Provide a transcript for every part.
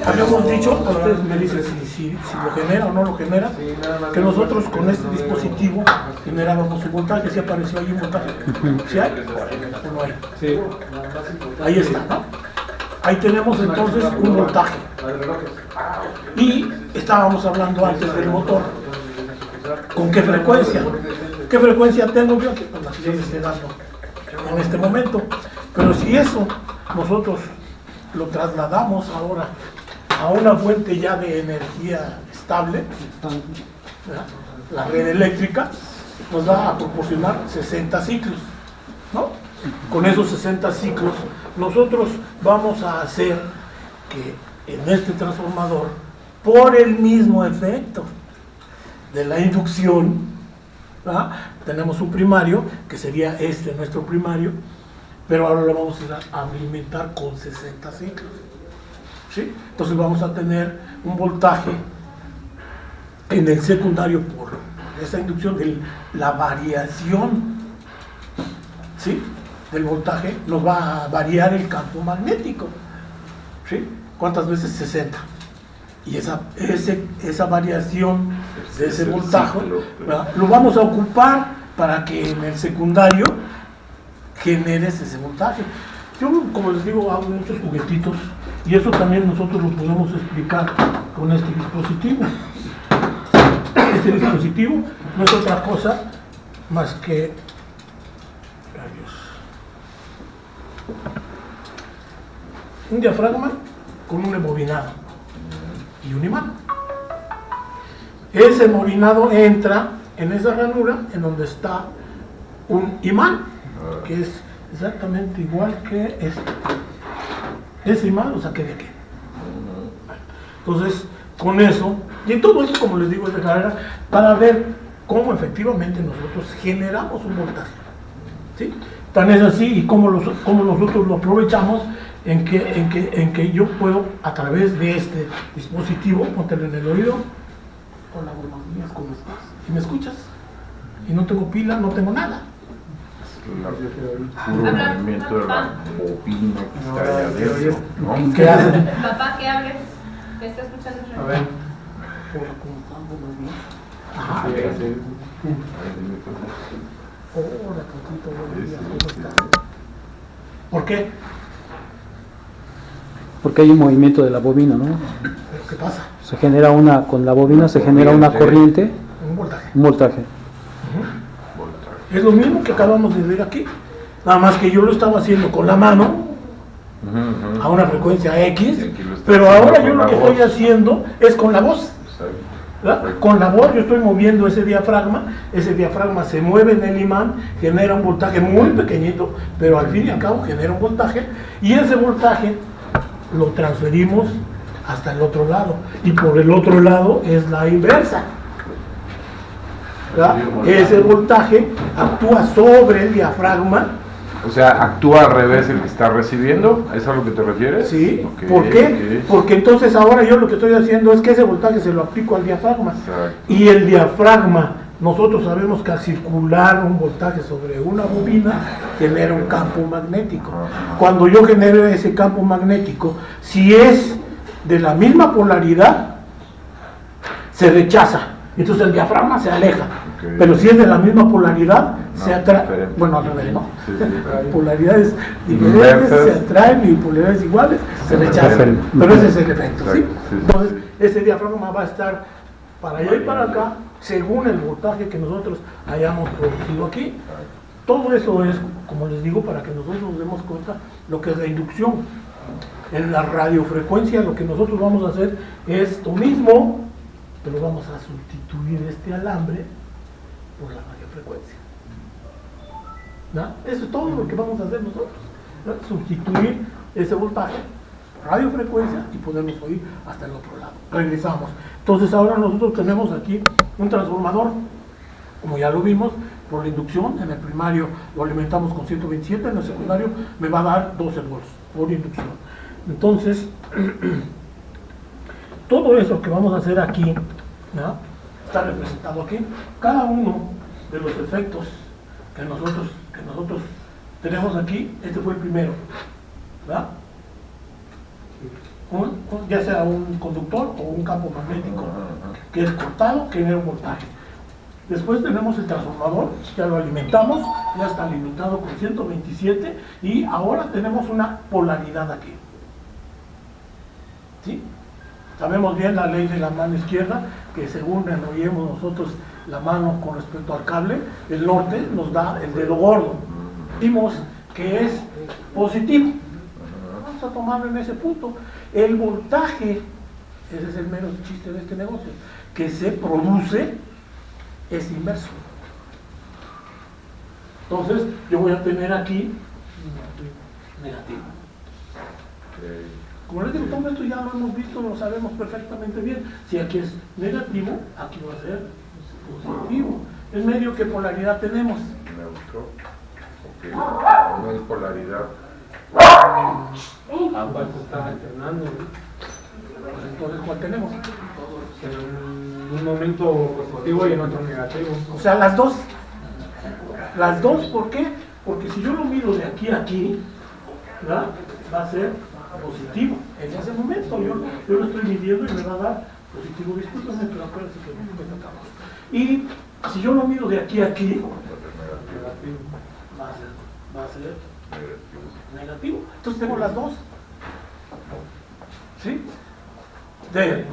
Habíamos dicho, ustedes me dicen si lo genera o no lo genera, que nosotros con este dispositivo generábamos el voltaje. Si apareció ahí un voltaje, ¿sí hay o no hay? Sí. Ahí está, ¿no? Ahí tenemos entonces un voltaje. Y estábamos hablando antes del motor. ¿Con qué frecuencia? ¿Qué frecuencia tengo yo? Pues la que yo le estoy dando en este momento. Pero si eso nosotros lo trasladamos ahora a una fuente ya de energía estable, ¿verdad? La red eléctrica nos va a proporcionar 60 ciclos, ¿no? Con esos 60 ciclos nosotros vamos a hacer que en este transformador, por el mismo efecto de la inducción, ¿verdad? Tenemos un primario que sería nuestro primario, pero ahora lo vamos a alimentar con 60 ciclos, ¿sí? Entonces vamos a tener un voltaje en el secundario por esa inducción de la variación, ¿sí? Del voltaje nos va a variar el campo magnético, ¿sí? ¿Cuántas veces? 60. Y esa variación de ese voltaje, ¿verdad? Lo vamos a ocupar para que en el secundario generes ese voltaje. Yo, como les digo, hago muchos juguetitos y eso también nosotros lo podemos explicar con este dispositivo. Este dispositivo no es otra cosa más que un diafragma con un embobinado y un imán. Ese embobinado entra en esa ranura en donde está un imán, que es exactamente igual que ese imán lo saqué de aquí. Entonces, con eso, y en todo esto, como les digo, es de carrera, para ver cómo efectivamente nosotros generamos un voltaje, ¿sí? Tan es así, y cómo nosotros lo aprovechamos, en que yo puedo, a través de este dispositivo, ponértelo en el oído. Hola, buenos días, ¿cómo estás? ¿Y me escuchas? Y no tengo pila, no tengo nada. El puro movimiento de la bobina que está ahí adentro, ¿no? ¿Qué hace? Papá, ¿qué hables? ¿Qué está escuchando? A ver. Hola, ¿cómo están? Buenos días. Ah, Ajá. sí. Hola, Totito, buenos días, ¿cómo estás? ¿Por qué? Porque hay un movimiento de la bobina, ¿no? ¿Qué pasa? Se genera con la bobina se genera una corriente, Un voltaje. un voltaje. Es lo mismo que acabamos de ver aquí, nada más que yo lo estaba haciendo con la mano a una frecuencia X, pero ahora yo lo que estoy haciendo es con la voz, ¿verdad? Con la voz yo estoy moviendo ese diafragma se mueve en el imán, genera un voltaje muy pequeñito, pero al fin y al cabo genera un voltaje, y ese voltaje lo transferimos hasta el otro lado, y por el otro lado es la inversa, ¿verdad? Ese voltaje actúa sobre el diafragma. O sea, actúa al revés el que está recibiendo, ¿es a lo que te refieres? Sí, Okay, ¿por qué? okay. Porque entonces ahora yo lo que estoy haciendo es que ese voltaje se lo aplico al diafragma. Exacto. Y el diafragma, nosotros sabemos que al circular un voltaje sobre una bobina genera un campo magnético. Cuando yo genero ese campo magnético, si es de la misma polaridad, se rechaza. Entonces el diafragma se aleja. Okay. Pero si es de la misma polaridad, No, se atrae. diferente. Bueno, al revés, ¿no? Sí, sí. Polaridades diferentes Inversas. se atraen y polaridades iguales se rechazan. Pero ese es el efecto, ¿sí? Exacto, sí, sí. Entonces, ese diafragma va a estar para allá y para acá, según el voltaje que nosotros hayamos producido aquí. Todo eso es, como les digo, para que nosotros nos demos cuenta lo que es la inducción. En la radiofrecuencia lo que nosotros vamos a hacer es lo mismo, pero vamos a sustituir este alambre por la radiofrecuencia. ¿No? Eso es todo lo que vamos a hacer nosotros, ¿no? Sustituir ese voltaje, radiofrecuencia, y podernos oír hasta el otro lado. Regresamos. Entonces ahora nosotros tenemos aquí un transformador, como ya lo vimos, por la inducción. En el primario lo alimentamos con 127, en el secundario me va a dar 12 volts por inducción. Entonces, todo eso que vamos a hacer aquí, ¿no? Está representado aquí. Cada uno de los efectos que nosotros tenemos aquí, este fue el primero, ¿verdad? Ya sea un conductor o un campo magnético que es cortado, que genera un voltaje. Después tenemos el transformador, ya lo alimentamos, ya está alimentado con 127 y ahora tenemos una polaridad aquí. ¿Sí? Sabemos bien la ley de la mano izquierda, que según enrollemos nosotros la mano con respecto al cable, el norte nos da el dedo gordo. Vimos que es positivo. Vamos a tomarlo en ese punto. El voltaje, ese es el mero chiste de este negocio, que se produce es inverso. Entonces, yo voy a tener aquí negativo. Como les digo, todo esto ya lo hemos visto, lo sabemos perfectamente bien. Si aquí es negativo, aquí va a ser positivo. En medio, ¿qué polaridad tenemos? Neutro. Ok. No hay polaridad. Ambas están alternando, ¿no? Pues entonces, ¿cuál tenemos? En un momento positivo y en otro negativo. O sea, las dos. Las dos, ¿por qué? Porque si yo lo miro de aquí a aquí, ¿verdad? Va a ser positivo. En ese momento yo lo estoy midiendo y me va a dar positivo. Discúlpame, pero acuérdense que me tocamos. Y si yo lo miro de aquí a aquí, va a ser negativo. Entonces tengo las dos. ¿Sí?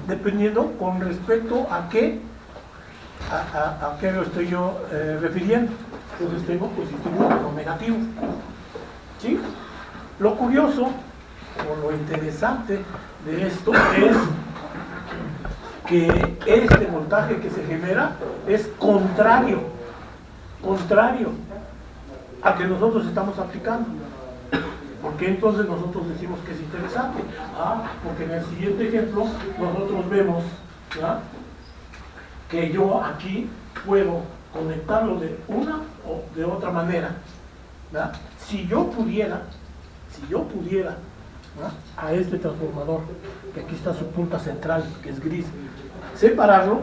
Dependiendo con respecto a qué a qué lo estoy yo refiriendo. Entonces tengo positivo o negativo. ¿Sí? Lo curioso o lo interesante de esto es que este voltaje que se genera es contrario a que nosotros estamos aplicando. ¿Por qué entonces nosotros decimos que es interesante? Porque en el siguiente ejemplo nosotros vemos, ¿ya?, que yo aquí puedo conectarlo de una o de otra manera, ¿ya? Si yo pudiera, ¿ya?, a este transformador, que aquí está su punta central, que es gris, separarlo,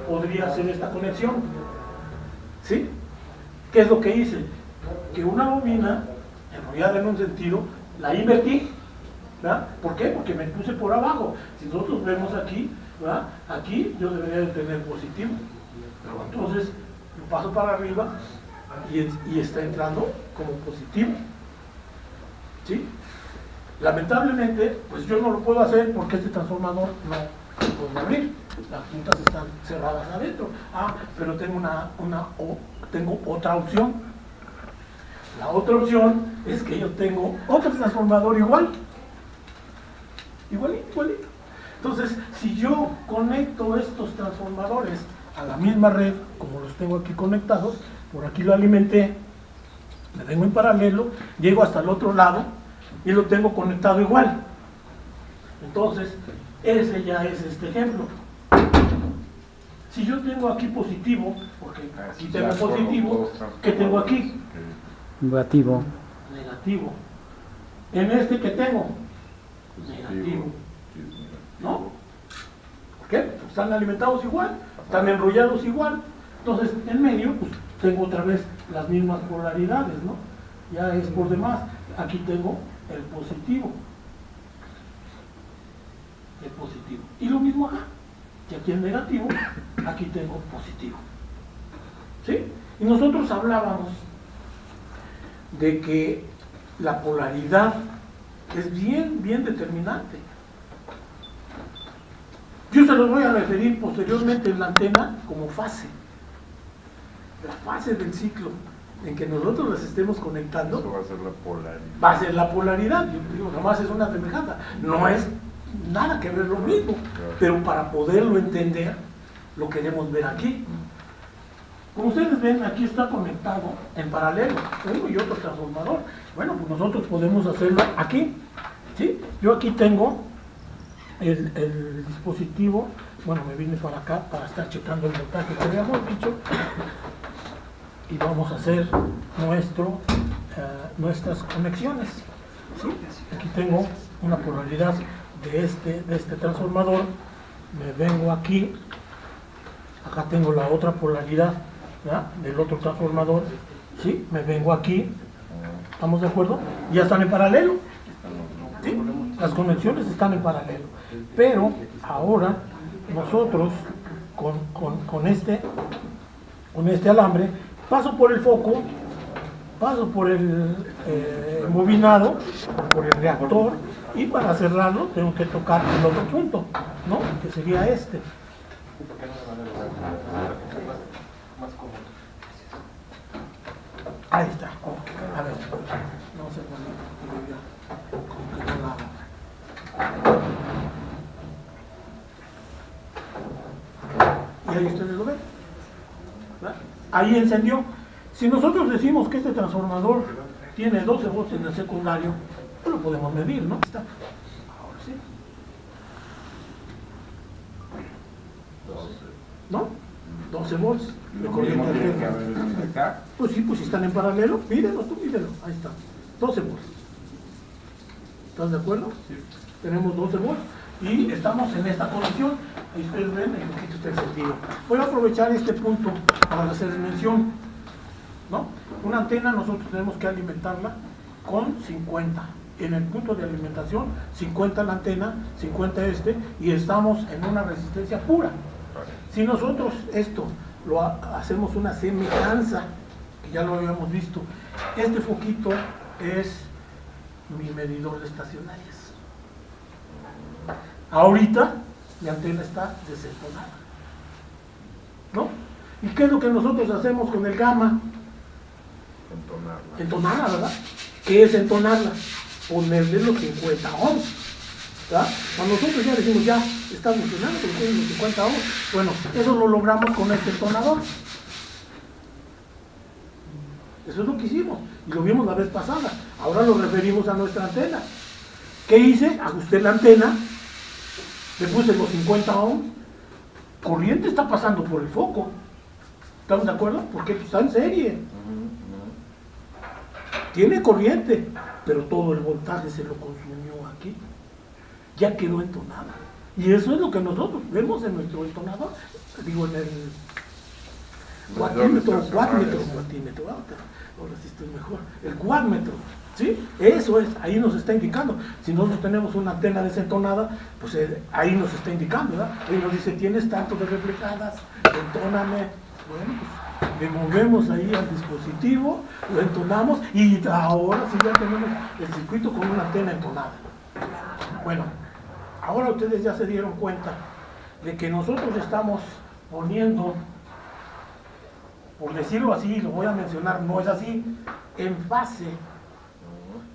podría hacer esta conexión. ¿Sí? ¿Qué es lo que hice? Que una bobina enrollada en un sentido, la invertí, ¿verdad? ¿Por qué? Porque me puse por abajo. Si nosotros vemos aquí, ¿verdad?, aquí yo debería de tener positivo, pero entonces lo paso para arriba y está entrando como positivo. ¿Sí? Lamentablemente, pues yo no lo puedo hacer porque este transformador no se puede abrir, las puntas están cerradas adentro. Pero tengo tengo otra opción. La otra opción es que yo tengo otro transformador igualito. Entonces, si yo conecto estos transformadores a la misma red, como los tengo aquí conectados, por aquí lo alimenté, me vengo en paralelo, llego hasta el otro lado y lo tengo conectado igual. Entonces, ese ya es este ejemplo. Si yo tengo aquí positivo, porque aquí tengo positivo, ¿qué tengo aquí? Negativo. Negativo. En este, ¿qué tengo? Negativo. ¿No? ¿Por qué? Pues están alimentados igual, están enrollados igual. Entonces, en medio, pues tengo otra vez las mismas polaridades, ¿no? Ya es por demás. Aquí tengo el positivo. El positivo. Y lo mismo acá, que aquí el negativo, aquí tengo positivo. ¿Sí? Y nosotros hablábamos de que la polaridad es bien determinante. Yo se los voy a referir posteriormente en la antena como fase. La fase del ciclo en que nosotros las estemos conectando. Eso va a ser la polaridad. Va a ser la polaridad. Yo digo, nomás es una semejanza. No es nada que ver lo mismo. Pero para poderlo entender, lo queremos ver aquí. Como ustedes ven, aquí está conectado en paralelo uno y otro transformador. Bueno, pues nosotros podemos hacerlo aquí. ¿Sí? Yo aquí tengo el dispositivo. Bueno, me vine para acá para estar checando el voltaje que habíamos dicho. Y vamos a hacer nuestras conexiones. ¿Sí? Aquí tengo una polaridad de este transformador me vengo aquí, acá tengo la otra polaridad, ¿verdad?, del otro transformador, ¿sí? Me vengo aquí, ¿estamos de acuerdo? Ya están en paralelo, ¿sí? Las conexiones están en paralelo, pero ahora nosotros con este alambre paso por el foco, paso por el bobinado, por el reactor, y para cerrarlo tengo que tocar el otro punto, ¿no?, que sería este. Ahí está, ok. A ver, no sé y ahí ustedes lo ven, ¿verdad? Ahí encendió. Si nosotros decimos que este transformador tiene 12 volts en el secundario, pues lo podemos medir, ¿no? Está. Ahora sí. ¿No? 12 volts de corriente alterna. Pues sí, pues si están en paralelo, mídelo, tú mídelo. Ahí está. 12 volts. ¿Estás de acuerdo? Sí. Tenemos 12 volts y estamos en esta conexión. Ahí ustedes ven el poquito está encendido. Voy a aprovechar este punto para hacerles mención, ¿no? Una antena nosotros tenemos que alimentarla con 50. En el punto de alimentación, 50 la antena, 50 y estamos en una resistencia pura. Si nosotros esto lo hacemos una semejanza, que ya lo habíamos visto, este foquito es mi medidor de estacionarias. Ahorita mi antena está desentonada, ¿no? ¿Y qué es lo que nosotros hacemos con el gamma? Entonarla, ¿verdad? ¿Qué es entonarla? Ponerle los 50 ohms, ¿verdad? Cuando nosotros ya decimos, ya está funcionando, porque tiene los 50 ohms, bueno, eso lo logramos con este entonador. Eso es lo que hicimos, y lo vimos la vez pasada. Ahora lo referimos a nuestra antena. ¿Qué hice? Ajusté la antena, le puse los 50 ohms, corriente está pasando por el foco. ¿Estamos de acuerdo? Porque está en serie. Tiene corriente, pero todo el voltaje se lo consumió aquí. Ya quedó entonada. Y eso es lo que nosotros vemos en nuestro entonador. Digo, en el wattmetro, ahora sí estoy mejor. El wattmetro, ¿sí? Eso es, ahí nos está indicando. Si nosotros tenemos una antena desentonada, pues ahí nos está indicando, ¿verdad? Ahí nos dice, tienes tanto de reflejadas, entóname. Bueno, pues le movemos ahí al dispositivo, lo entonamos y ahora sí ya tenemos el circuito con una antena entonada. Bueno, ahora ustedes ya se dieron cuenta de que nosotros estamos poniendo, por decirlo así, lo voy a mencionar, no es así, en fase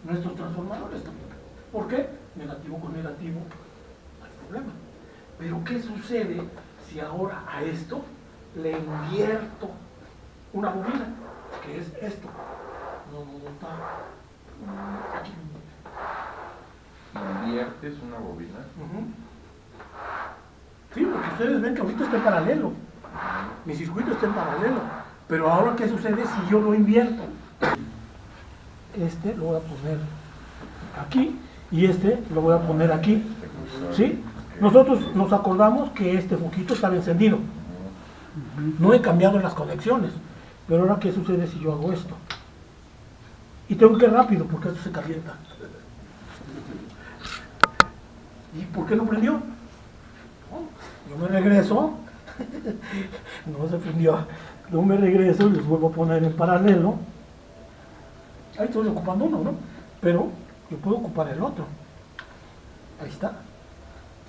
nuestros transformadores. ¿Por qué? Negativo con negativo, no hay problema. Pero ¿qué sucede si ahora a esto le invierto una bobina, que es esto? No está aquí. ¿Inviertes una bobina? Sí, porque ustedes ven que ahorita está en paralelo. Mi circuito está en paralelo. Pero ahora, ¿qué sucede si yo lo invierto? Este lo voy a poner aquí y este lo voy a poner aquí. ¿Sí? Nosotros nos acordamos que este foquito estaba encendido. No he cambiado las conexiones. Pero ahora, ¿qué sucede si yo hago esto? Y tengo que ir rápido porque esto se calienta. ¿Y por qué no prendió? Yo me regreso. No se prendió. Yo me regreso y les vuelvo a poner en paralelo. Ahí estoy ocupando uno, ¿no? Pero yo puedo ocupar el otro. Ahí está.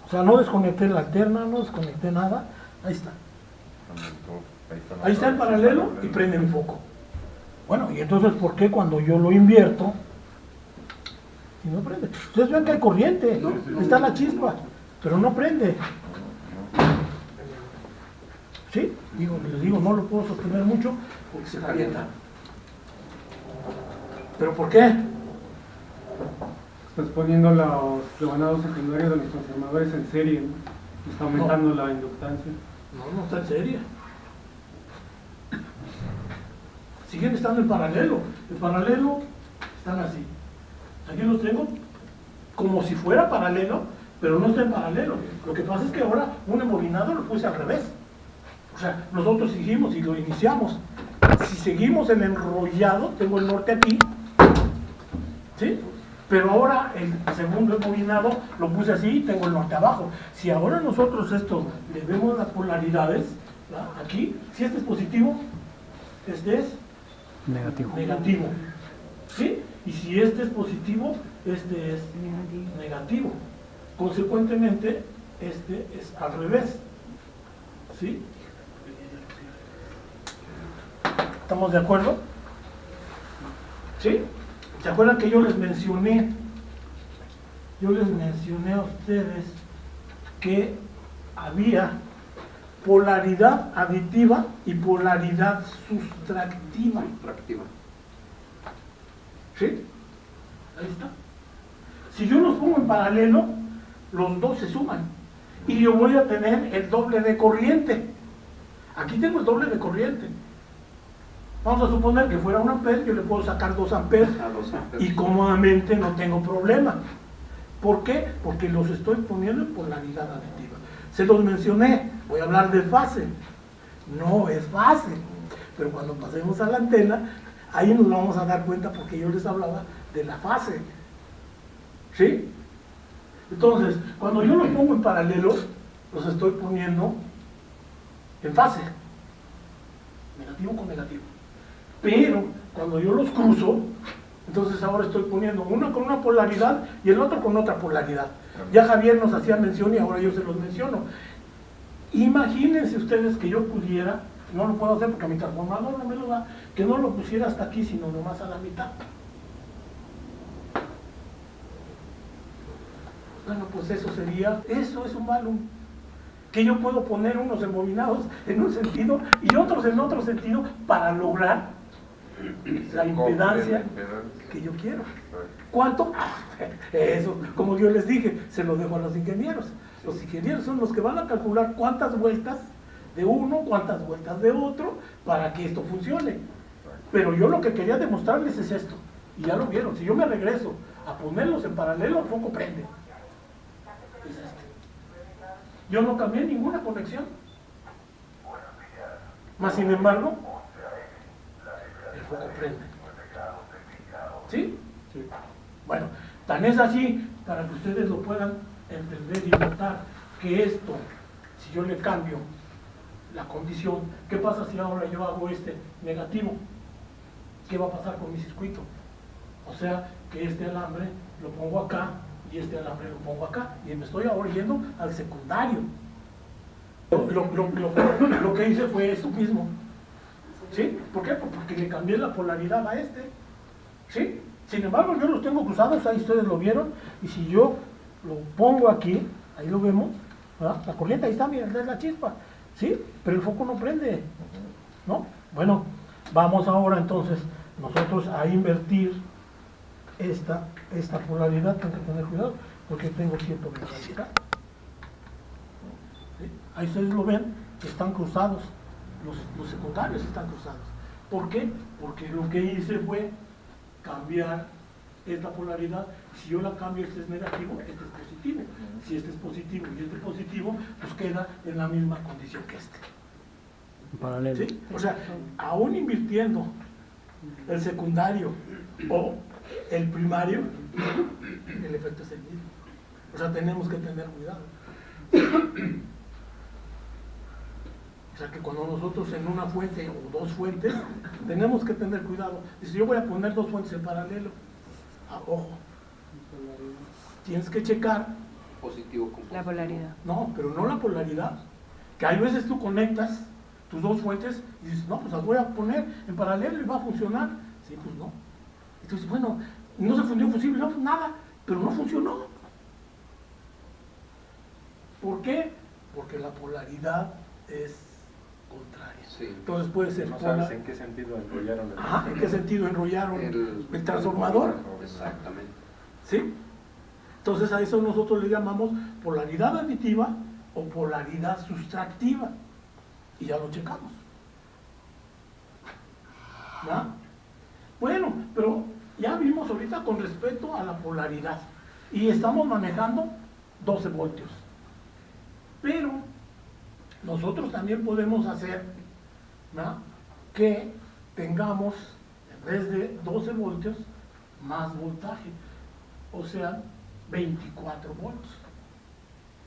O sea, no desconecté la alterna, no desconecté nada. Ahí está. Ahí está el paralelo y prende mi foco. Bueno, y entonces, ¿por qué cuando yo lo invierto, si no prende? Ustedes ven que hay corriente, ¿no? Está la chispa, pero no prende. ¿Sí? Les digo, no lo puedo sostener mucho porque se calienta. ¿Pero por qué? Estás poniendo los rebanados secundarios de los transformadores en serie, ¿no? Está aumentando la inductancia. No está en serie. Siguen estando en paralelo. En paralelo están así. Aquí los tengo como si fuera paralelo, pero no está en paralelo. Lo que pasa es que ahora un embobinado lo puse al revés. O sea, nosotros seguimos y lo iniciamos. Si seguimos el enrollado, tengo el norte aquí, ¿sí? Pero ahora el segundo embobinado lo puse así y tengo el norte abajo. Si ahora nosotros esto le vemos las polaridades, ¿verdad? Aquí, si este es positivo, este es Negativo. negativo, ¿sí? Y si este es positivo, este es negativo. Consecuentemente, este es al revés, ¿sí? ¿Estamos de acuerdo? ¿Sí? ¿Se acuerdan que yo les mencioné a ustedes que había polaridad aditiva y polaridad sustractiva? ¿Sí? Ahí está. Si yo los pongo en paralelo, los dos se suman. Y yo voy a tener el doble de corriente. Aquí tengo el doble de corriente. Vamos a suponer que fuera 1 amperes, yo le puedo sacar 2 amperes y cómodamente no tengo problema. ¿Por qué? Porque los estoy poniendo en polaridad aditiva. Se los mencioné, voy a hablar de fase. No es fase, pero cuando pasemos a la antena, ahí nos vamos a dar cuenta porque yo les hablaba de la fase. ¿Sí? Entonces, cuando yo los pongo en paralelo, los estoy poniendo en fase. Negativo con negativo. Pero cuando yo los cruzo, entonces ahora estoy poniendo uno con una polaridad y el otro con otra polaridad. Ya Javier nos hacía mención y ahora yo se los menciono. Imagínense ustedes que yo pudiera, no lo puedo hacer porque mi transformador no me lo da, que no lo pusiera hasta aquí, sino nomás a la mitad. Bueno, pues eso es un balón. Que yo puedo poner unos embobinados en un sentido y otros en otro sentido para lograr la impedancia que yo quiero. ¿Cuánto? Eso, como yo les dije, se lo dejo a los ingenieros. Los ingenieros son los que van a calcular cuántas vueltas de uno, cuántas vueltas de otro, para que esto funcione. Pero yo lo que quería demostrarles es esto, y ya lo vieron. Si yo me regreso a ponerlos en paralelo, el foco prende. Es este. Yo no cambié ninguna conexión. Mas sin embargo, el foco prende. ¿Sí? Sí. Bueno, tan es así para que ustedes lo puedan entender y notar que esto, si yo le cambio la condición, ¿qué pasa si ahora yo hago este negativo? ¿Qué va a pasar con mi circuito? O sea, que este alambre lo pongo acá y este alambre lo pongo acá y me estoy ahora yendo al secundario. Lo que hice fue esto mismo. ¿Sí? ¿Por qué? Porque le cambié la polaridad a este. ¿Sí? Sin embargo, yo los tengo cruzados, ahí ustedes lo vieron, y si yo lo pongo aquí, ahí lo vemos, ¿verdad? La corriente ahí está, miren, es la chispa, ¿sí? Pero el foco no prende, ¿no? Bueno, vamos ahora entonces nosotros a invertir esta polaridad. Tengo que tener cuidado, porque tengo 120 acá. ¿Sí? Ahí ustedes lo ven, que están cruzados, los secundarios están cruzados. ¿Por qué? Porque lo que hice fue cambiar esta polaridad. Si yo la cambio, este es negativo, este es positivo. Si este es positivo y este es positivo, pues queda en la misma condición que este. En paralelo. ¿Sí? O sea, aún invirtiendo el secundario o el primario, el efecto es el mismo. O sea, tenemos que tener cuidado. O sea, que cuando nosotros en una fuente o dos fuentes, tenemos que tener cuidado. Dice, yo voy a poner dos fuentes en paralelo. Ah, ojo, tienes que checar. Positivo con La polaridad. No, pero no la polaridad. Que hay veces tú conectas tus dos fuentes y dices, no, pues las voy a poner en paralelo y va a funcionar. Sí, pues no. Entonces, bueno, no se fundió un fusible, no, pues nada, pero no funcionó. ¿Por qué? Porque la polaridad es contraria. Sí. Entonces puede ser No sabes en qué sentido enrollaron el... Ajá, ¿en qué sentido enrollaron el transformador? Exactamente. ¿Sí? Entonces a eso nosotros le llamamos polaridad aditiva o polaridad sustractiva. Y ya lo checamos. ¿Ya? Bueno, pero ya vimos ahorita con respecto a la polaridad. Y estamos manejando 12 voltios. Pero nosotros también podemos hacer, ¿no?, que tengamos, en vez de 12 voltios, más voltaje, o sea, 24 volts.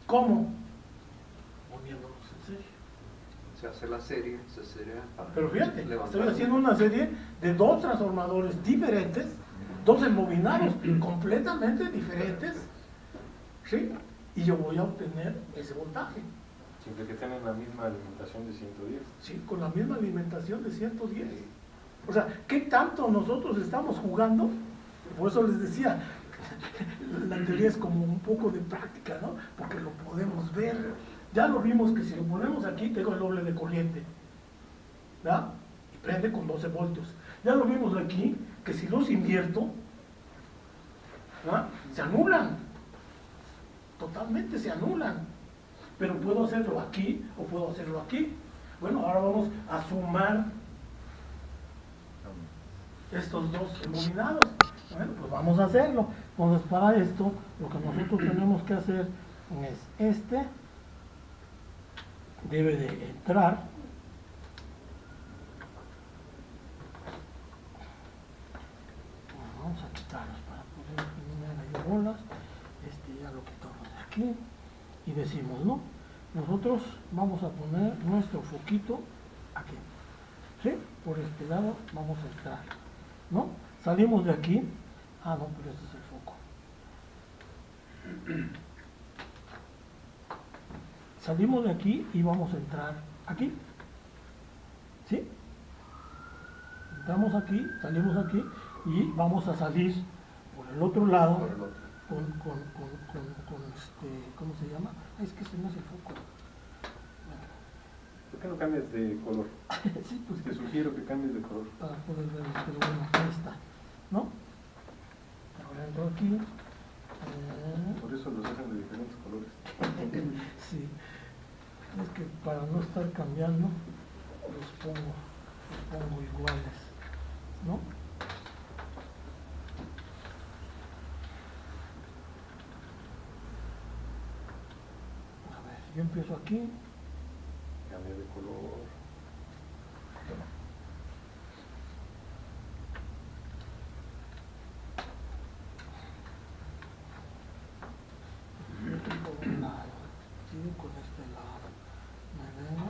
¿Cómo? Poniéndonos en serie. Se hace la serie, se sería para Pero fíjate, levantar. estoy haciendo una serie de dos transformadores diferentes, dos embobinados completamente diferentes, ¿sí? Y yo voy a obtener ese voltaje, Siempre que tengan la misma alimentación de 110. ¿sí? Con la misma alimentación de 110. O sea, ¿qué tanto nosotros estamos jugando? Por eso les decía, la teoría es como un poco de práctica, ¿no? Porque lo podemos ver. Ya lo vimos que si lo ponemos aquí, tengo el doble de corriente, ¿verdad? Y prende con 12 voltios. Ya lo vimos aquí, que si los invierto, ¿verdad?, se anulan. Totalmente se anulan. Pero puedo hacerlo aquí o puedo hacerlo aquí. Bueno, ahora vamos a sumar estos dos embobinados. Bueno, pues vamos a hacerlo. Entonces, para esto, lo que nosotros tenemos que hacer es debe de entrar vamos a quitarlos para poder eliminar ahí bolas. Ya lo quitamos de aquí y decimos, no, nosotros vamos a poner nuestro foquito aquí, ¿sí? Por este lado vamos a entrar, ¿no? Salimos de aquí, no, pero este es el foco. Salimos de aquí y vamos a entrar aquí, ¿sí? Entramos aquí, salimos aquí y vamos a salir por el otro lado Por el otro. ¿cómo se llama? Es que se me hace el foco. ¿Por qué no cambias de color? Sí, pues Te sugiero que cambies de color. para poder ver, pero bueno, ahí está, ¿no? Ahora entro aquí. Por eso los hacen de diferentes colores. Sí, es que para no estar cambiando los pongo iguales, ¿no? A ver, yo empiezo aquí. Cambia de color. Por un lado, sigo con este lado, me vengo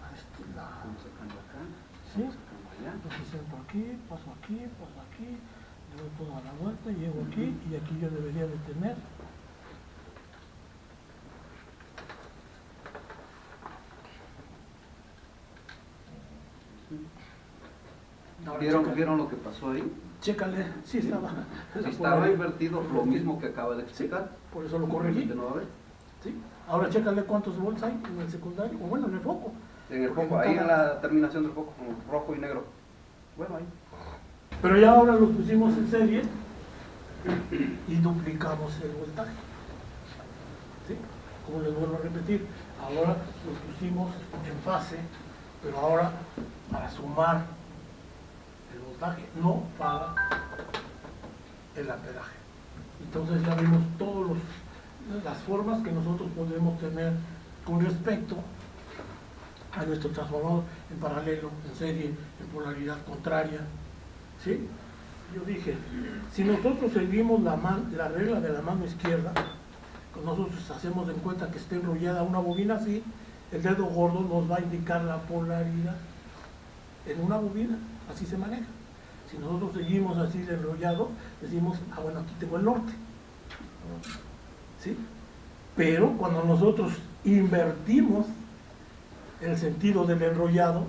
a este lado, Vamos sacando acá, ¿sí? sacando allá. Entonces entro aquí, paso aquí, le doy toda la vuelta, llego aquí y aquí yo debería de tener ahora, ¿Vieron lo que pasó ahí? chécale, sí estaba. Si estaba invertido, lo mismo que acaba de explicar. Por eso lo corregí. De nuevo, a ver. ¿Sí? Ahora chécale cuántos volts hay en el secundario, o bueno, en el foco. En el Porque foco, no ahí en cada- la terminación del foco, como rojo y negro. Bueno, ahí. Pero ya ahora lo pusimos en serie y duplicamos el voltaje. ¿Sí? Como les vuelvo a repetir, ahora lo pusimos en fase, pero ahora para sumar el voltaje, no para el amperaje. Entonces ya vimos todas las formas que nosotros podemos tener con respecto a nuestro transformador en paralelo, en serie, en polaridad contraria. ¿Sí? Yo dije, si nosotros seguimos la regla de la mano izquierda, que nosotros hacemos en cuenta que esté enrollada una bobina así, el dedo gordo nos va a indicar la polaridad en una bobina, así se maneja. Si nosotros seguimos así de enrollado, decimos, bueno, aquí tengo el norte. ¿Sí? Pero cuando nosotros invertimos el sentido del enrollado,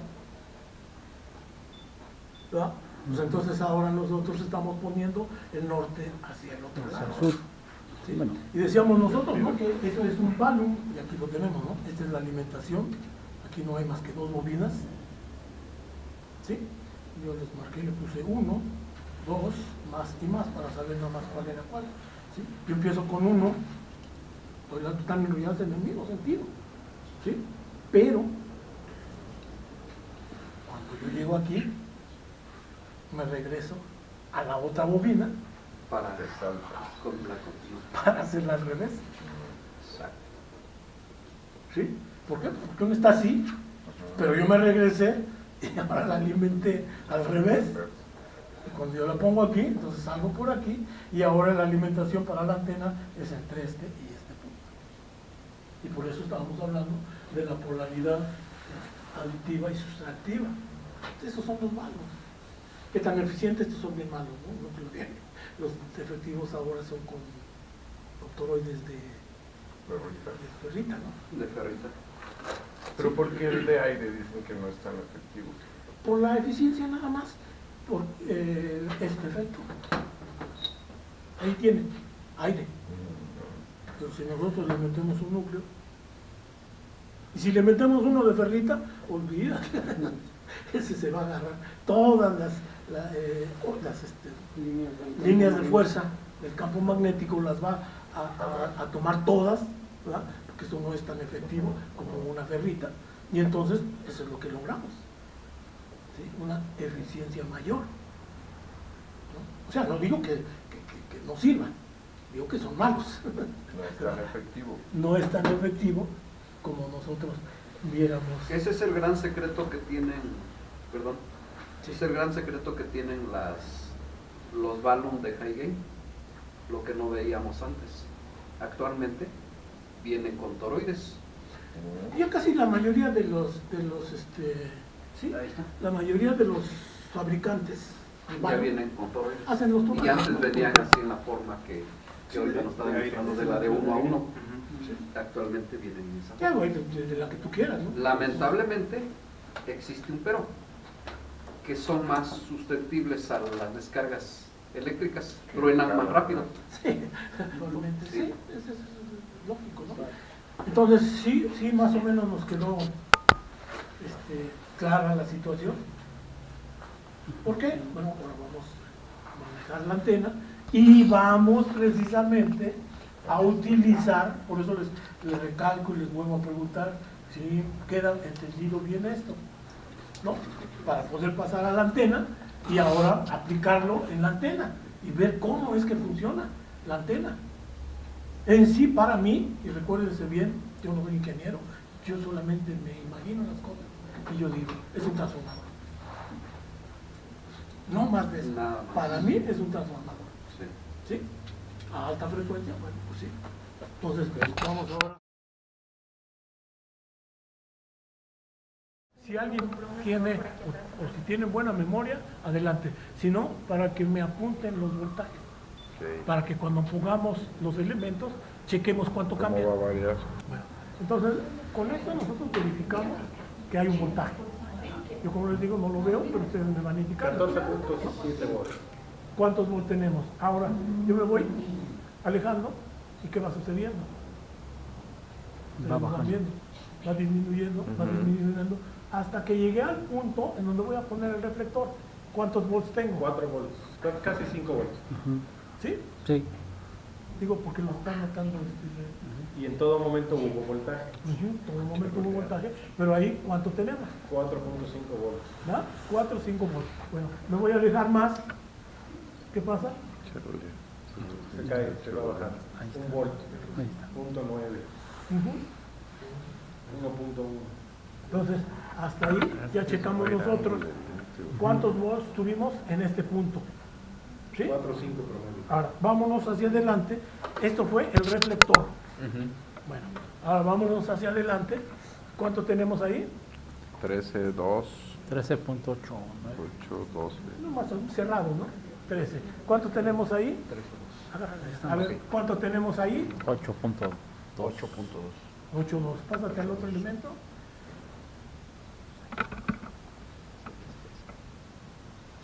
¿verdad? Pues entonces ahora nosotros estamos poniendo el norte hacia el otro Hacia lado. el sur. ¿Sí? Bueno. Y decíamos nosotros, ¿no?, que eso es un palo, y aquí lo tenemos, ¿no? Esta es la alimentación, aquí no hay más que dos bobinas. ¿Sí? Yo les marqué, le puse 1, 2, más y más para saber nada más cuál era cuál. ¿Sí? Yo empiezo con 1, están enrolladas en el mismo sentido. ¿Sí? Pero, cuando yo llego aquí, me regreso a la otra bobina Para con la continuación. para hacerla al revés. Exacto. ¿Sí? ¿Por qué? Porque uno está así, pero yo me regresé y ahora la alimenté al revés. Y cuando yo la pongo aquí, entonces salgo por aquí y ahora la alimentación para la antena es entre este y este punto. Y por eso estábamos hablando de la polaridad aditiva y sustractiva. Esos son los malos. ¿Qué tan eficientes? Estos son bien malos, ¿no? Los efectivos ahora son con toroides de ferrita, ¿no? De ferrita. Pero ¿por qué el de aire dicen que no es tan efectivo? Por la eficiencia nada más, por este efecto. Ahí tiene, aire. Pero si nosotros le metemos un núcleo, y si le metemos uno de ferrita, olvídate, ese se va a agarrar todas las líneas de fuerza del campo magnético, las va a tomar todas, ¿verdad? Porque eso no es tan efectivo como una ferrita, y entonces eso es lo que logramos, ¿sí? Una eficiencia mayor, ¿no? O sea, no digo que no sirvan, digo que son malos. No es tan efectivo. No es tan efectivo como nosotros viéramos. Ese es el gran secreto que tienen, perdón, es el gran secreto que tienen los Balloon de high gain, lo que no veíamos antes. Actualmente vienen con toroides. Ya casi la mayoría de los sí, Ahí está. la mayoría de los fabricantes Ya Balloon vienen con toroides. hacen los toroides. Y antes venían así en la forma que ahorita nos está demostrando, de la de 1 a 1. Actualmente vienen en esa Ya, forma. güey, de la que tú quieras, ¿no? Lamentablemente existe un pero, que son más susceptibles a las descargas eléctricas, truenan más rápido. Sí, actualmente sí, Sí. es lógico, ¿no? Entonces sí, más o menos nos quedó clara la situación. ¿Por qué? Bueno, ahora vamos a manejar la antena y vamos precisamente a utilizar, por eso les recalco y les vuelvo a preguntar si queda entendido bien esto, ¿no? Para poder pasar a la antena y ahora aplicarlo en la antena y ver cómo es que funciona la antena. En sí, para mí, y recuérdense bien, yo no soy ingeniero, yo solamente me imagino las cosas y yo digo, es un transformador. No más de eso. Nada más. Para mí es un transformador. Sí. ¿Sí? A alta frecuencia, bueno, pues sí. Entonces, vamos ahora. Si alguien tiene, o si tiene buena memoria, adelante. Si no, para que me apunten los voltajes. Para que cuando pongamos los elementos, chequemos cuánto cambia. ¿Cómo va a variar? Bueno, entonces, con esto nosotros verificamos que hay un voltaje. Yo, como les digo, no lo veo, pero ustedes me van a indicar. 14.7 volts. ¿Cuántos volts tenemos? Ahora, yo me voy alejando, ¿y qué va sucediendo? Va Ustedes bajando. viendo, va disminuyendo, va disminuyendo, hasta que llegué al punto en donde voy a poner el reflector. ¿Cuántos volts tengo? 4 volts, casi 5 volts. ¿Sí? Sí. Digo, porque lo están notando. Y en todo momento hubo voltaje. Todo el momento hubo voltaje, pero ahí, ¿cuánto tenemos? 4.5 volts. ¿Verdad? 4 o 5 volts. Bueno, me voy a alejar más. ¿Qué pasa? Se cae, se va a bajar. Ahí está. 1 volt, Ahí está. punto 9, Ujú. 1.1. Entonces, hasta ahí ya checamos nosotros cuántos volts tuvimos en este punto. ¿Sí? 4.5 promedio. Ahora, vámonos hacia adelante. Esto fue el reflector. Bueno, ahora vámonos hacia adelante. ¿Cuánto tenemos ahí? 13, 2, 13.8. 8, 12. No, más cerrado, ¿no? 13. ¿Cuánto tenemos ahí? A ver, ¿cuánto tenemos ahí? 8.2. 8,2. Pásate al otro elemento.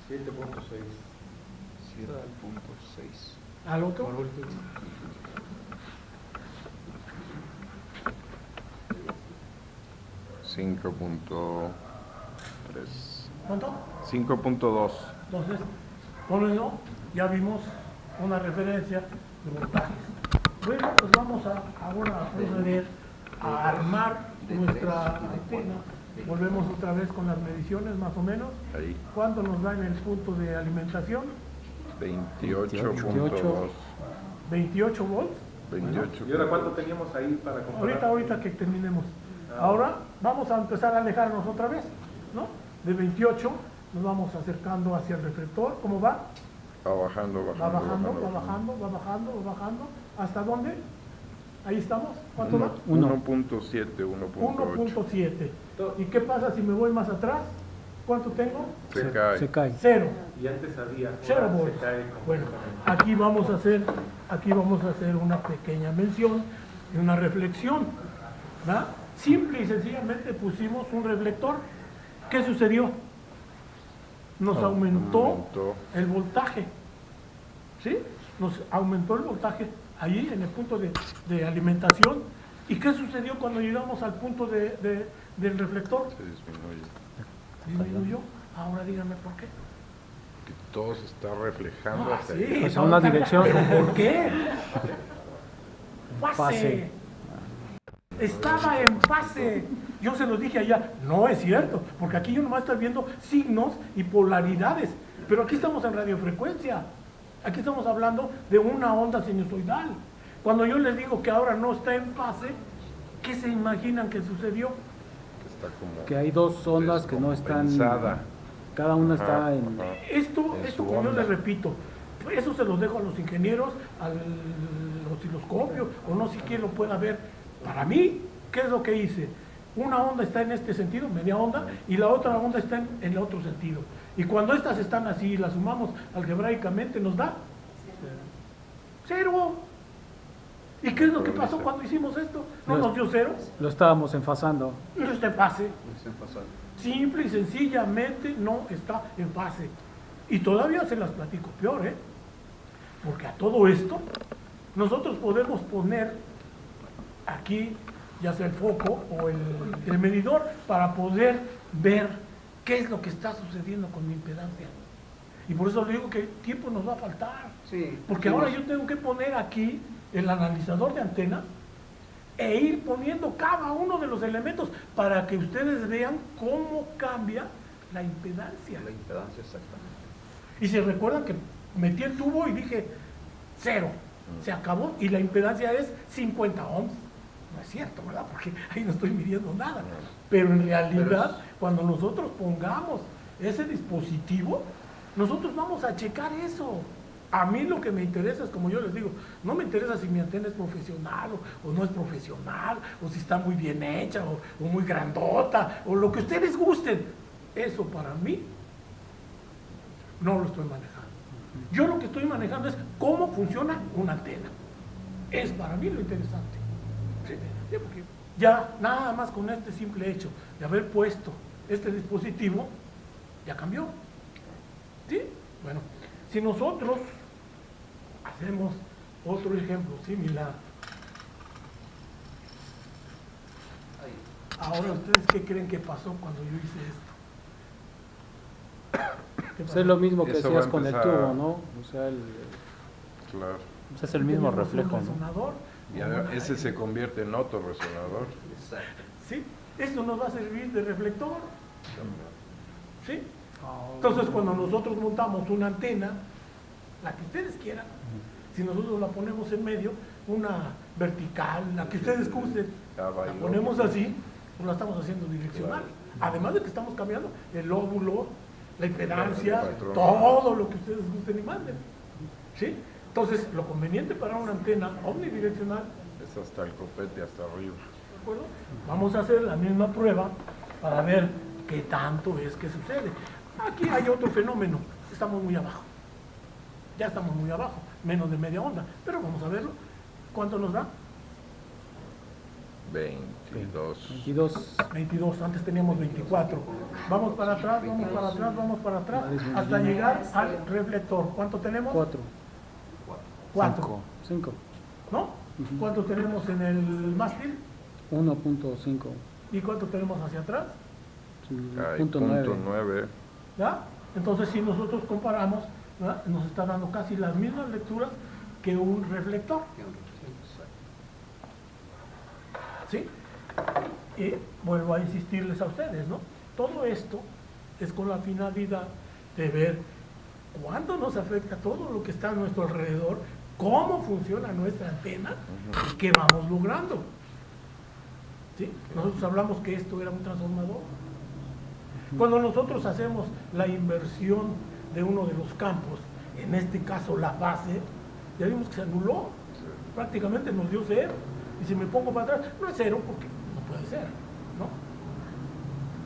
7.6. 7.6. Al otro. Cinco punto 3. ¿Cuánto? 5.2. Entonces, con eso ya vimos una referencia de voltajes. Bueno, pues vamos ahora a proceder a armar nuestra antena. Volvemos otra vez con las mediciones más o menos. Ahí. ¿Cuánto nos da en el punto de alimentación? 28.2. 28 volts. 28. ¿Y ahora cuánto teníamos ahí para comparar? Ahorita que terminemos. Ahora vamos a empezar a alejarnos otra vez, ¿no? De 28 nos vamos acercando hacia el reflector. ¿Cómo va? Va bajando, Va bajando. ¿Hasta dónde? Ahí estamos. ¿Cuánto va? 1.7, 1.8. 1.7. ¿Y qué pasa si me voy más atrás? ¿Cuánto tengo? Se cae. Se cae. 0. Y antes había. 0 ahora volts. se cae Bueno, completamente. aquí vamos a hacer una pequeña mención y una reflexión, ¿verdad? Simple y sencillamente pusimos un reflector. ¿Qué sucedió? Nos aumentó el voltaje, ¿sí? Nos aumentó el voltaje ahí en el punto de alimentación. ¿Y qué sucedió cuando llegamos al punto del reflector? Se disminuye. Disminuyó. Ahora díganme por qué. Que todo se está reflejando Ah, hacia sí, allá. Pues a una dirección. ¿Pero por qué? Fase. Fase. Estaba en fase. Yo se los dije allá, no es cierto, porque aquí yo nomás estoy viendo signos y polaridades, pero aquí estamos en radiofrecuencia, aquí estamos hablando de una onda sinusoidal. Cuando yo les digo que ahora no está en fase, ¿qué se imaginan que sucedió? Que está como Que hay dos ondas que no están. descompensada. Cada una Ajá, está en. ajá. Esto En su como yo onda. les repito, eso se los dejo a los ingenieros, al osciloscopio, o no sé quién lo pueda ver. Para mí, ¿qué es lo que hice? Una onda está en este sentido, media onda, y la otra onda está en el otro sentido. Y cuando estas están así y las sumamos algebraicamente, nos da 0. ¿Y qué es lo que pasó cuando hicimos esto? ¿No nos dio 0? Lo estábamos enfasando. No está en fase. Es en pasado. Simple y sencillamente no está en fase. Y todavía se las platico peor, ¿eh? Porque a todo esto, nosotros podemos poner aquí, ya sea el foco o el medidor, para poder ver qué es lo que está sucediendo con mi impedancia. Y por eso le digo que tiempo nos va a faltar. Sí. Porque ahora yo tengo que poner aquí el analizador de antenas e ir poniendo cada uno de los elementos para que ustedes vean cómo cambia la impedancia. La impedancia exactamente. Y se recuerdan que metí el tubo y dije 0, se acabó y la impedancia es 50 ohms. No es cierto, ¿verdad? Porque ahí no estoy midiendo nada. Pero en realidad, cuando nosotros pongamos ese dispositivo, nosotros vamos a checar eso. A mí lo que me interesa es, como yo les digo, no me interesa si mi antena es profesional o no es profesional, o si está muy bien hecha, o muy grandota, o lo que ustedes gusten. Eso para mí no lo estoy manejando. Yo lo que estoy manejando es cómo funciona una antena. Es para mí lo interesante. Sí, porque ya nada más con este simple hecho de haber puesto este dispositivo, ya cambió. ¿Sí? Bueno, si nosotros hacemos otro ejemplo similar, ahora ustedes qué creen que pasó cuando yo hice esto. ¿Qué Pues pasó? es lo mismo que Eso va a hacías con el empezar a- tubo, ¿no? O sea, Claro. pues es el mismo Tenemos un reflejo, ¿no? resonador, Y ahora ese se convierte en autorresonador. Exacto. ¿sí? Esto nos va a servir de reflector. ¿Sí? Entonces, cuando nosotros montamos una antena, la que ustedes quieran, si nosotros la ponemos en medio, una vertical, la que ustedes gusten, Ya la bailó. ponemos así, pues la estamos haciendo direccional. Además de que estamos cambiando el lóbulo, la impedancia, El patrón. todo lo que ustedes gusten y manden. ¿Sí? Entonces, lo conveniente para una antena omnidireccional, Es hasta el copete, hasta arriba. ¿de acuerdo? Vamos a hacer la misma prueba para ver qué tanto es que sucede. Aquí hay otro fenómeno, estamos muy abajo. Ya estamos muy abajo, menos de media onda, pero vamos a verlo. ¿Cuánto nos da? 22. 22. 22, antes teníamos 24. Vamos para atrás, vamos para atrás, hasta llegar al reflector. ¿Cuánto tenemos? 4. 4, 5. ¿no? ¿Cuánto tenemos en el mástil? 1.5. ¿Y cuánto tenemos hacia atrás? Hay Punto punto 9. 9. ¿Ya? Entonces, si nosotros comparamos, ¿verdad? Nos está dando casi las mismas lecturas que un reflector. ¿Sí? Y vuelvo a insistirles a ustedes, ¿no? Todo esto es con la finalidad de ver cuánto nos afecta todo lo que está a nuestro alrededor, cómo funciona nuestra antena y qué vamos logrando. ¿Sí? Nosotros hablamos que esto era un transformador. Cuando nosotros hacemos la inversión de uno de los campos, en este caso la base, ya vimos que se anuló, prácticamente nos dio cero. Y si me pongo para atrás, no es cero porque no puede ser, ¿no?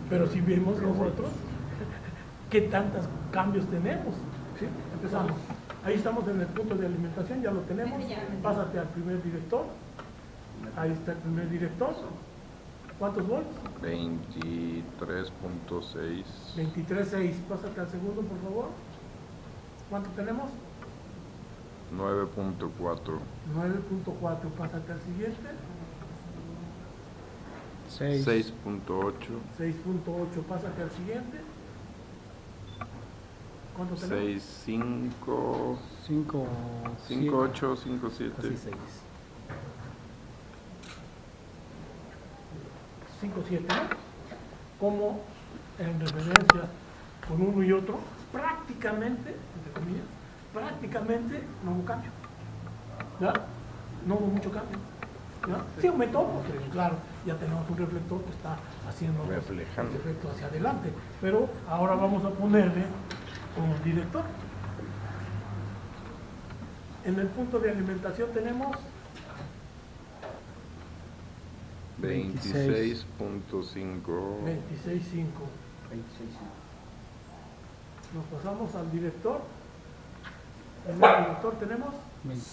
Pero si vemos nosotros qué tantos cambios tenemos, ¿sí? Empezamos. Ahí estamos en el punto de alimentación, ya lo tenemos. Pásate al primer director. Ahí está el primer director. ¿Cuántos volts? 23.6. 23.6. Pásate al segundo, por favor. ¿Cuánto tenemos? 9.4. 9.4. Pásate al siguiente. 6. 6.8. 6.8. Pásate al siguiente. ¿Cuánto tenemos? 6.5. 5. 5.8. 5.7. Casi 6. 5.7, ¿no? Como en referencia con uno y otro, prácticamente, entre comillas, prácticamente no hubo cambio. ¿Ya? No hubo mucho cambio. ¿Ya? Sí aumentó porque, claro, ya tenemos un reflector que está haciendo Reflejando. el efecto hacia adelante. Pero ahora vamos a ponerle un director. En el punto de alimentación tenemos 26.5. 26.5. Nos pasamos al director. En el director tenemos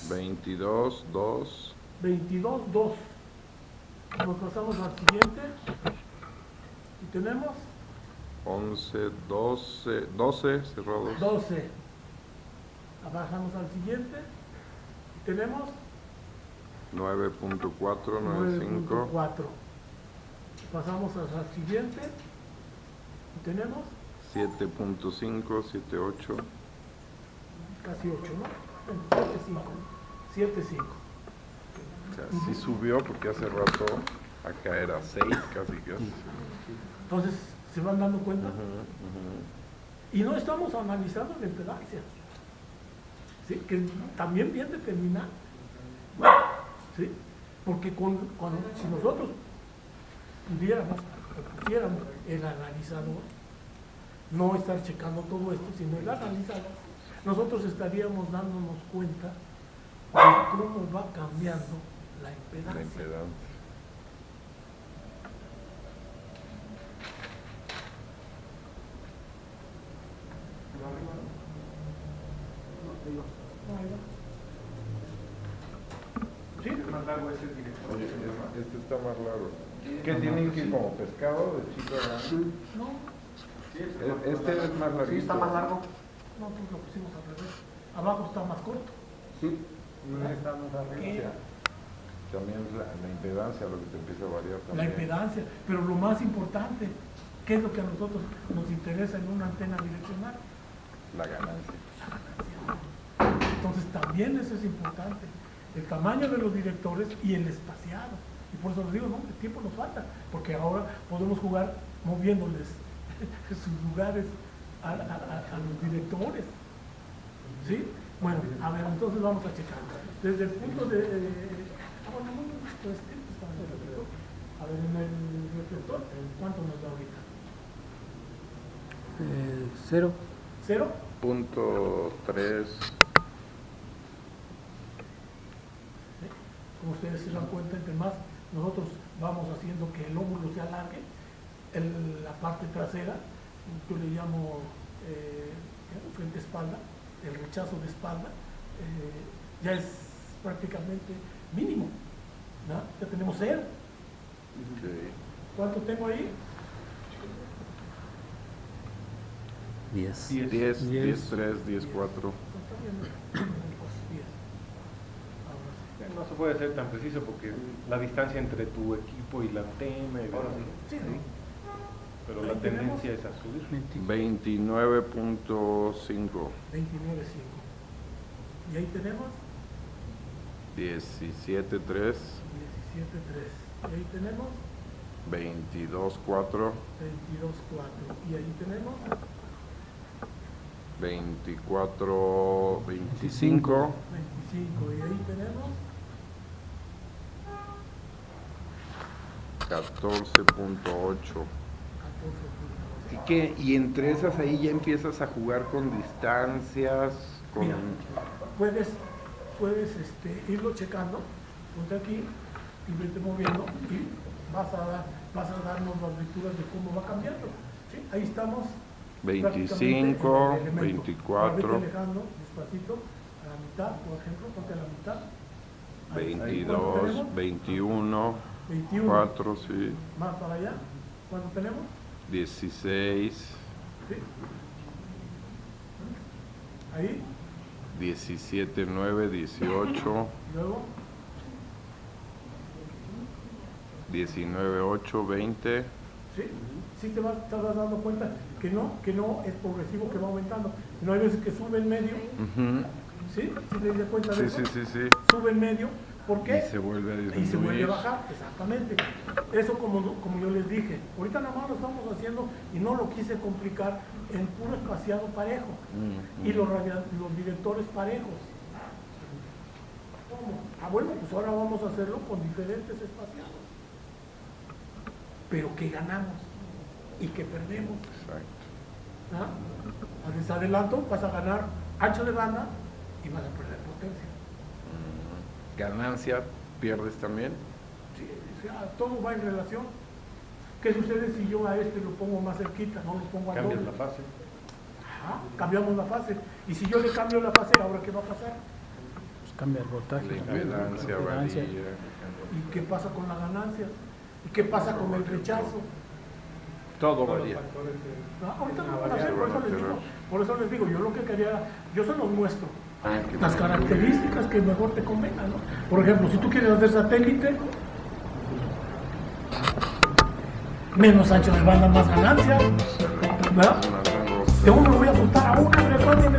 22.2. 22.2. Nos pasamos al siguiente. Y tenemos 11, 12 cerrados. 12. Bajamos al siguiente. Y tenemos 9.4, 9.5. 9.4. Pasamos al siguiente. Y tenemos 7.5, 7.8. casi 8, ¿no? 7.5. O sea, sí subió porque hace rato acá era 6, casi. Entonces, ¿se van dando cuenta? Y no estamos analizando la impedancia, ¿sí? Que también bien determinada, ¿sí? Porque si nosotros pusiéramos el analizador, no estar checando todo esto, sino el analizador, nosotros estaríamos dándonos cuenta de cómo va cambiando la impedancia. La impedancia. ¿Sí? Más largo es el director. Oye, este está más largo. ¿Qué tienen que ir como pescado de chico a grande? No, Este es más largo. Sí, está más largo. no, pues lo pusimos al revés. Abajo está más corto. Sí. Está más arriba. ¿Qué? También es la impedancia lo que te empieza a variar La también. impedancia, pero lo más importante, ¿qué es lo que a nosotros nos interesa en una antena direccional? La ganancia. Entonces también eso es importante, el tamaño de los directores y el espaciado. Y por eso les digo, no, el tiempo nos falta, porque ahora podemos jugar moviéndoles sus lugares a los directores. ¿Sí? Bueno, a ver, entonces vamos a checar. Desde el punto de... A ver, en el reflector, ¿cuánto nos da ahorita? 0. ¿Cero? Punto 3. Como ustedes se dan cuenta, entre más nosotros vamos haciendo que el óvulo se alargue, la parte trasera, yo le llamo frente espalda, el rechazo de espalda, ya es prácticamente mínimo, ¿no? Ya tenemos 0. ¿Cuánto tengo ahí? 10. 10, 10, 3, 10, 4. No se puede ser tan preciso porque la distancia entre tu equipo y la antena y demás, Sí, ¿no? pero la tendencia es a subir. 29.5. 29.5. Y ahí tenemos 17.3. 17.3. Y ahí tenemos 22.4. 22.4. Y ahí tenemos 24, 25. 25, y ahí tenemos 14.8. 14. Y entre esas ahí ya empiezas a jugar con distancias, con... Mira, puedes irlo checando, ponte aquí y vete moviendo y vas a darnos las lecturas de cómo va cambiando. ¿Sí? Ahí estamos. 25, Ahora vete 24, alejando despacito a la mitad, por ejemplo, ponte a la mitad. Ahí, ¿cuánto 22, tenemos? 21, 21. 4, sí, Más para allá. ¿Cuánto tenemos? 16, ¿Sí? Ahí. 17, 9, 18, Luego. 19, 8, 20. ¿Sí? Sí te vas dando cuenta que no es progresivo, que va aumentando. No hay veces que sube en medio. Ujú. ¿Sí? ¿Sí te das cuenta de Sí, eso? sí, sí, sí. Sube en medio. ¿Por qué? Y se vuelve a disminuir. Y se vuelve a bajar, exactamente. Eso como yo les dije. Ahorita nada más lo estamos haciendo y no lo quise complicar en puro espaciado parejo. Y los directores parejos. ¿Cómo? Ah, bueno, pues ahora vamos a hacerlo con diferentes espaciados. Pero ¿qué ganamos? ¿Y qué perdemos? Exacto. ¿Ah? Les adelanto, vas a ganar ancho de banda y vas a perder potencia. Ganancia, pierdes también. Sí, o sea, todo va en relación. ¿Qué sucede si yo a este lo pongo más cerquita, no lo pongo al Cambias doble? la fase. Ajá, cambiamos la fase. Y si yo le cambio la fase, ¿ahora qué va a pasar? Pues cambia el voltaje. La impedancia varía. ¿Y qué pasa con la ganancia? ¿Y qué pasa con el rechazo? Todo varía. Ahorita no van a hacer, por eso les digo, yo lo que quería, yo se los muestro. Las características que mejor te convengan, ¿no? Por ejemplo, si tú quieres hacer satélite, menos ancho de banda, más ganancia, ¿verdad? De uno lo voy a apuntar a una frecuencia